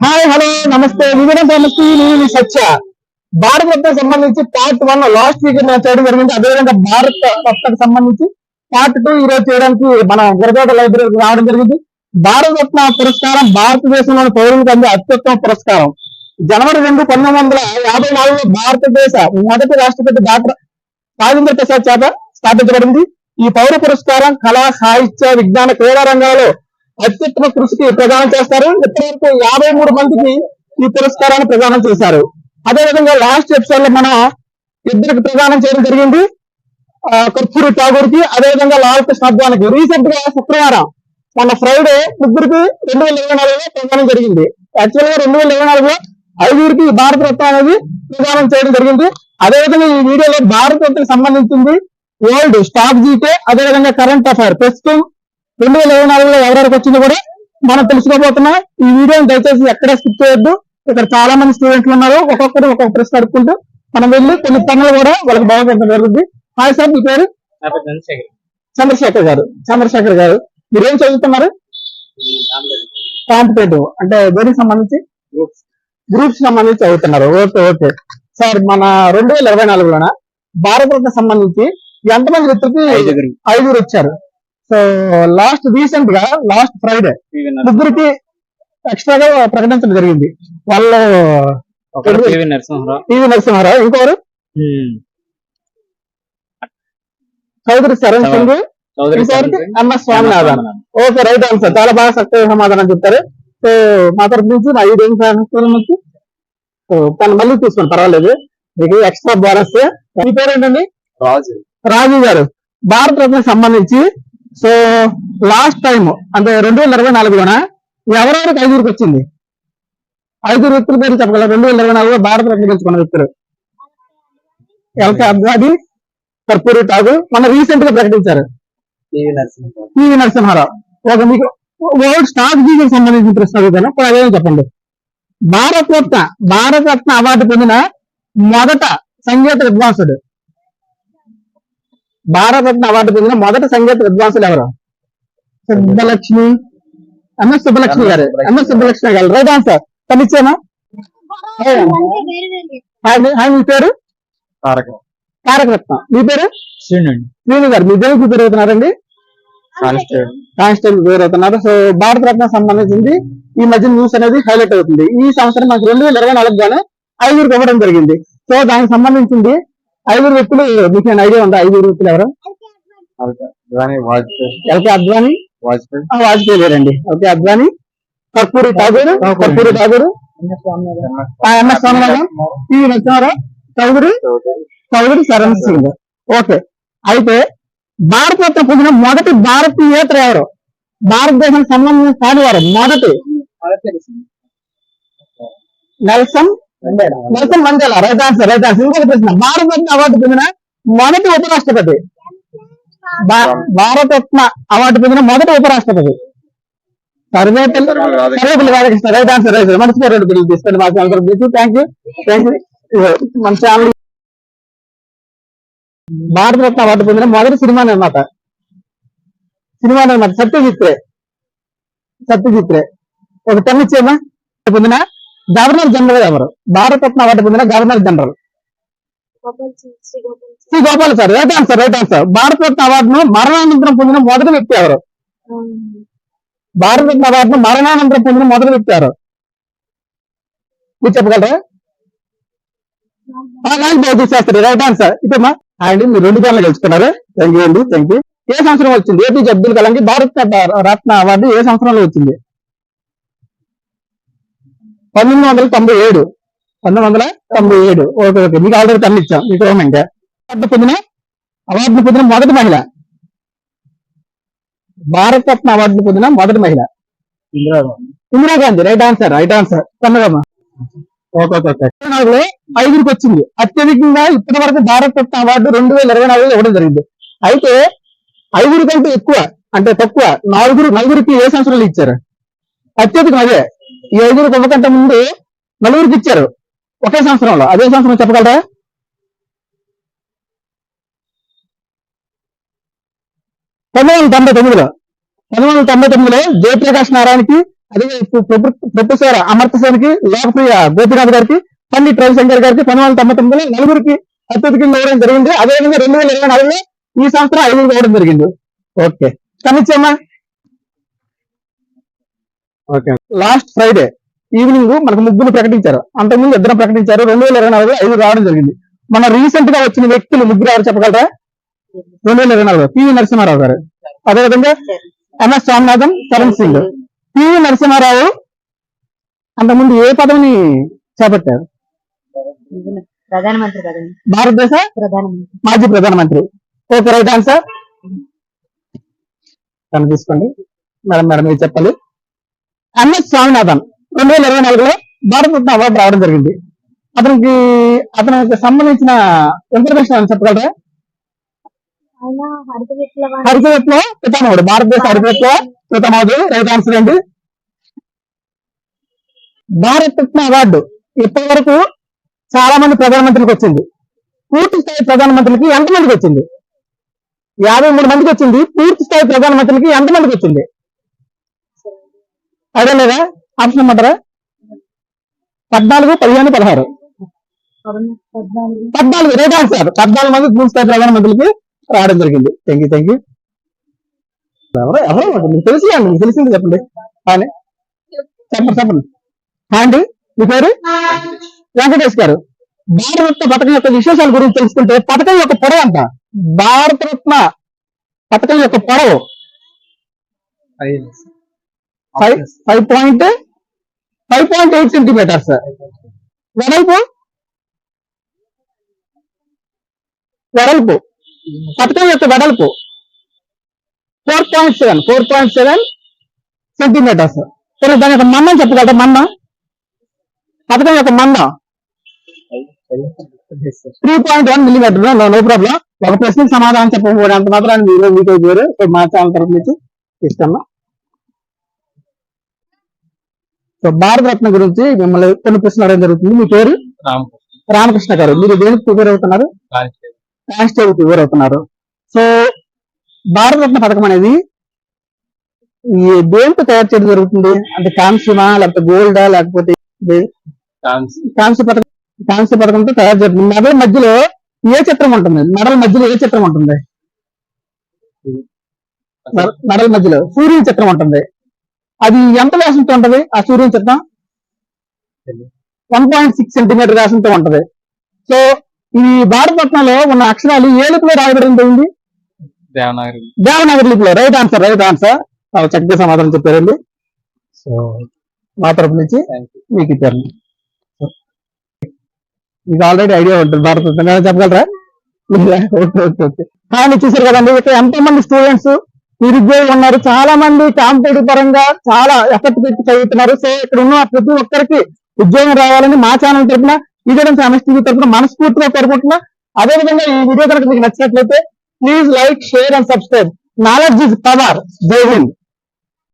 Hi hello నమస్తే వివరణ నమస్తే నేను సత్య. భారతరత్న సంబంధించి పార్ట్ 1 లాస్ట్ వీక్ మనం చేయడం జరిగింది. అదేవిధంగా భారత రత్నకు సంబంధించి పార్ట్ 2 ఈ రోజు చేయడానికి మన గురజాడ లైబ్రరీకి రావడం జరిగింది. భారతరత్న పురస్కారం భారతదేశంలోని పౌరులకు అందే అత్యుత్తమ పురస్కారం. జనవరి 2, 1954లో భారతదేశ మొదటి రాష్ట్రపతి డాక్టర్ రాజేంద్ర ప్రసాద్ చేత స్థాపించబడింది. ఈ పౌర పురస్కారం కళా, సాహిత్య, విజ్ఞాన, క్రీడా రంగాల్లో అత్యుత్తమ కృషికి ప్రదానం చేస్తారు. ఇప్పటివరకు 53 మందికి ఈ పురస్కారాన్ని ప్రదానం చేశారు. అదేవిధంగా లాస్ట్ ఎపిసోడ్ లో మనం ఇద్దరికి ప్రదానం చేయడం జరిగింది, కర్పూరి ఠాగూర్ కి, అదేవిధంగా లాల్ కృష్ణ అద్వానికి. రీసెంట్ గా శుక్రవారం మన ఫ్రైడే ముగ్గురికి 2024లో ప్రదానం జరిగింది. యాక్చువల్ గా 2024లో 5గురికి భారతరత్న అనేది ప్రదానం చేయడం జరిగింది. అదేవిధంగా ఈ వీడియోలో భారతరత్నకు సంబంధించింది ఓల్డ్ స్టాక్ జీకే, అదేవిధంగా కరెంట్ అఫైర్ ప్రస్తుతం 2024లో ఎవరెవరికి వచ్చింది కూడా మనం తెలుసుకోబోతున్నాం. ఈ వీడియోని దయచేసి ఎక్కడ స్కిప్ చేయొద్దు. ఇక్కడ చాలా మంది స్టూడెంట్లు ఉన్నారు, ఒక్కొక్కరు ఒక్కొక్క ప్రశ్న అడుక్కుంటూ మనం వెళ్ళి కొన్ని పనులు కూడా వాళ్ళకి బాగుపడడం జరుగుతుంది. హాయ్ సార్, మీ పేరు? చంద్రశేఖర్ గారు. చంద్రశేఖర్ గారు, మీరు ఏం చదువుతున్నారు? కాంపిటేటివ్ అంటే దేనికి సంబంధించి? గ్రూప్స్ సంబంధించి చదువుతున్నారు. ఓకే ఓకే సార్, మన 2024లోన భారతరత్న సంబంధించి ఎంతమంది వ్యక్తులకి? 5గురు వచ్చారు. సో లాస్ట్ రీసెంట్ గా లాస్ట్ ఫ్రైడే ముగ్గురికి ఎక్స్ట్రాగా ప్రకటించడం జరిగింది. వాళ్ళు పివి నరసింహారావు, ఇంకోరు చౌదరి చరణ్ సింగ్, ఇంకోరికి MS Swaminathan. Okay, right answer. చాలా బాగా చక్కగా సమాధానం చెప్తారు. సో మా తరఫు నుంచి నా 5 నుంచి తను మళ్ళీ తీసుకోండి, పర్వాలేదు, మీకు ఎక్స్ట్రా బోనస్. మీ పేరు ఏంటండి? రాజు గారు. భారతరత్నకు సంబంధించి సో లాస్ట్ టైం అంటే 2024లోన ఎవరెవరికి 5గురికి వచ్చింది? 5 వ్యక్తుల పేరు చెప్పగలరు 2024లో భారతరత్న గెలుచుకున్న వ్యక్తులు? ఎల్కే అద్వానీ, కర్పూరి ఠాగూర్, మన రీసెంట్ గా ప్రకటించారు పివి నరసింహారావు. ఒక మీకు ఓల్డ్ స్టాక్ జీకి సంబంధించిన ప్రశ్న అడుగుతాను, ఇప్పుడు అదేం చెప్పండి. భారతరత్న అవార్డు పొందిన మొదట సంగీత విద్వాంసుడు. భారతరత్న అవార్డు పొందిన మొదటి సంగీత విద్వాంసులు ఎవరు? సుబ్బలక్ష్మి, ఎంఎస్ సుబ్బలక్ష్మి గారు. ఎంఎస్ సుబ్బలక్ష్మి గారు రైట్ ఆన్సర్. తనిచ్చానా? మీ పేరు? తారకరత్న. మీ పేరు? శ్రీను గారు. మీ దేనికి ప్రిపేర్ అవుతున్నారండి? కానిస్టేబుల్ ప్రిపేర్ అవుతున్నారు. సో భారతరత్న సంబంధించింది ఈ మధ్య న్యూస్ అనేది హైలైట్ అవుతుంది. ఈ సంవత్సరం మనకు 2024 గానే 5గురికి ఇవ్వడం జరిగింది. సో దానికి సంబంధించింది 5 వ్యక్తులు మీకు ఐడియా ఉందా? 5 వ్యక్తులు ఎవరు? ఎల్కే అద్వానీ, వాజ్పేయి గారండి. Okay, Advani, Karpoori Thakur, MS Swaminathan, PV Narasimha Rao, Chaudhary Charan Singh. Okay, అయితే భారతరత్న పొందిన మొదటి భారతీయేతర ఎవరు? భారతదేశానికి సంబంధించిన కాని వారు మొదటి నెల్సన్ మండేలా. Right answer. ఇంకొక ప్రశ్న, భారతరత్న అవార్డు పొందిన మొదటి ఉపరాష్ట్రపతి. భారతరత్న అవార్డు పొందిన మొదటి ఉపరాష్ట్రపతి సర్వేపల్లి రాధాకృష్ణ. Right answer. మర్చిపోయి 2 బిల్లు తీసుకోండి మాకు. Thank you. మన ఛానల్ భారతరత్న అవార్డు పొందిన మొదటి సినిమా నిర్మాత సత్యజిత్ రే. ఒక 10 ఇచ్చేమా. పొందిన గవర్నర్ జనరల్ ఎవరు? భారతరత్న అవార్డు పొందిన governor general Shri Gopal sir. Right answer. Bharat Ratna అవార్డును మరణానంతరం పొందిన మొదటి వ్యక్తి ఎవరు? భారతరత్న అవార్డును మరణానంతరం పొందిన మొదటి వ్యక్తి ఎవరు? మీరు చెప్పగలరా? శాస్త్రి. Right answer. ఇదేమా అండి, మీరు 2 సార్లు గెలుచుకున్నారు. Thank you. ఏ సంవత్సరం వచ్చింది ఏపీజే అబ్దుల్ కలాం కి భారత రత్న అవార్డు? ఏ సంవత్సరంలో వచ్చింది? 1997. ఓకే, మీకు ఆల్రెడీ తల్లి ఇచ్చాం. మీకు ఏమంటే అవార్డును పొందిన మొదటి మహిళ? భారతరత్న అవార్డును పొందిన మొదటి మహిళ ఇందిరాగాంధీ. Right answer. కన్నడమ్మ. ఓకే. 5గురికి వచ్చింది. అత్యధికంగా ఇప్పటి వరకు భారతరత్న అవార్డు 2024లో ఇవ్వడం జరిగింది. అయితే 5గురి కంటే ఎక్కువ అంటే తక్కువ నలుగురికి ఏ సంవత్సరంలో ఇచ్చారు? అత్యధికం అదే. ఈ 5గురికి ఇవ్వకంటే ముందు 4గురికి ఇచ్చారు ఒకే సంవత్సరంలో. అదే సంవత్సరం చెప్పగలరా? 1999లో జయప్రకాష్ నారాయణకి, అదే ప్రొఫెసర్ అమర్తసేన్కి, లోకప్రియ గోపీనాథ్ గారికి, పండిట్ రవిశంకర్ గారికి 1999లో నలుగురికి అత్యధికంగా ఇవ్వడం జరిగింది. అదేవిధంగా 2024లో ఈ సంవత్సరం 5 ఇవ్వడం జరిగింది. ఓకే, కనిచ్చమ్మా. ఓకే, లాస్ట్ ఫ్రైడే ఈవినింగ్ మనకు ముగ్గురు ప్రకటించారు, అంతకుముందు ఇద్దరు ప్రకటించారు. 2024లో 5 రావడం జరిగింది. మన రీసెంట్ గా వచ్చిన వ్యక్తులు ముగ్గురు ఎవరు చెప్పగలరా? 2024 పివి నరసింహారావు గారు, అదేవిధంగా ఎంఎస్ స్వామినాథన్, చరణ్ సింగ్. పివి నరసింహారావు అంతకుముందు ఏ పదవిని చేపట్టారు? ప్రధానమంత్రి కదండి, భారతదేశ మాజీ ప్రధానమంత్రి. Okay, right answer. తను తీసుకోండి మేడం. మేడం మీరు చెప్పాలి. ఎంఎస్ స్వామినాథన్ 2024లో భారతరత్న అవార్డు రావడం జరిగింది. అతనికి సంబంధించిన ఇన్ఫర్మేషన్ చెప్పగలరా? ఆయన హరిత విప్లవ హరిత విప్లవ పితామహుడు, భారతదేశ హరిత విప్లవ పితామహుడు. రైట్ ఆన్సర్ అండి. భారతరత్న అవార్డు ఇప్పటి వరకు చాలా మంది ప్రధానమంత్రులకు వచ్చింది. పూర్తి స్థాయి ప్రధానమంత్రులకి ఎంతమందికి వచ్చింది? 53 మందికి వచ్చింది. పూర్తి స్థాయి ప్రధానమంత్రులకి ఎంతమందికి వచ్చింది? అదే లేదా? ఆప్షన్ ఇమ్మంటారా? 14, 15, 16. 14. Right answer. 14 మంది పూర్తి స్థాయి ప్రధానమంత్రులకి రావడం జరిగింది. Thank you. ఎవరో మీకు తెలిసిందండి, మీకు తెలిసింది చెప్పండి. చెప్పండి. అండి మీ పేరు? వెంకటేష్ గారు. భారతరత్న పథకం యొక్క విశేషాల గురించి తెలుసుకుంటే, పథకం యొక్క పొడవు అంట. భారతరత్న పథకం యొక్క పొడవు 5.8 సెంటీమీటర్స్. వెడల్పు పథకం యొక్క వెడల్పు 4.7 సెంటీమీటర్స్. సరే, దాని యొక్క మందం చెప్పగలరా? మందం, పథకం యొక్క మందం 3.1 మిల్లీమీటర్. No problem. ఒక ప్రశ్నకు సమాధానం చెప్పకపోవడం అంత మాత్రాన్ని మీరు మీకు అయిపోయారు. సో మా ఛానల్ తరఫు నుంచి ఇస్తాను. సో భారతరత్న గురించి మిమ్మల్ని కొన్ని ప్రశ్నలు అడగడం జరుగుతుంది. మీ పేరు? రామకృష్ణ గారు. మీరు దేనికి ప్రిపేర్ అవుతున్నారు? కానిస్టేబుల్ ప్రిపేర్ అవుతున్నారు. సో భారతరత్న పథకం అనేది దేంతో తయారు చేయడం జరుగుతుంది? అంటే కాంస్యమా, లేకపోతే గోల్డా, లేకపోతే కాంస్య పథకంతో తయారు చేస్తుంది. మెడల మధ్యలో ఏ చిత్రం ఉంటుంది? మెడల మధ్యలో ఏ చిత్రం ఉంటుంది? మెడల మధ్యలో సూర్యుని చిత్రం ఉంటుంది. అది ఎంత వ్యాసంతో ఉంటది? ఆ సూర్యుని చిత్రం 1.6 సెంటీమీటర్ వ్యాసంతో ఉంటది. సో ఈ భారతరత్నంలో ఉన్న అక్షరాలు ఏ లిపిలో రాయబడి ఉంటుంది? దేవనాగరి లిపిలో. Right answer. చాలా చక్కగా సమాధానం చెప్పారండి. సో మా తరపు నుంచి మీకు ఇచ్చారు. మీకు ఆల్రెడీ ఐడియా ఉంటుంది భారతరత్న, చెప్పగలరా? ఓకే. కానీ చూసారు కదండి, ఇక్కడ ఎంతో మంది స్టూడెంట్స్ నిరుద్యోగులు ఉన్నారు. చాలా మంది కాంపిటేటివ్ పరంగా చాలా ఎఫర్ట్ పెట్టి చదువుతున్నారు. సో ఇక్కడ ఉన్న ప్రతి ఒక్కరికి ఉద్యోగం రావాలని మా ఛానల్ తరఫున, విజయనగరం ఎంఎస్ టీవీ తరఫున మనస్ఫూర్తిగా కోరుకుంటున్నా. అదేవిధంగా ఈ వీడియో కనుక మీకు నచ్చినట్లయితే please like, share and subscribe. Knowledge is power. జై హింద్.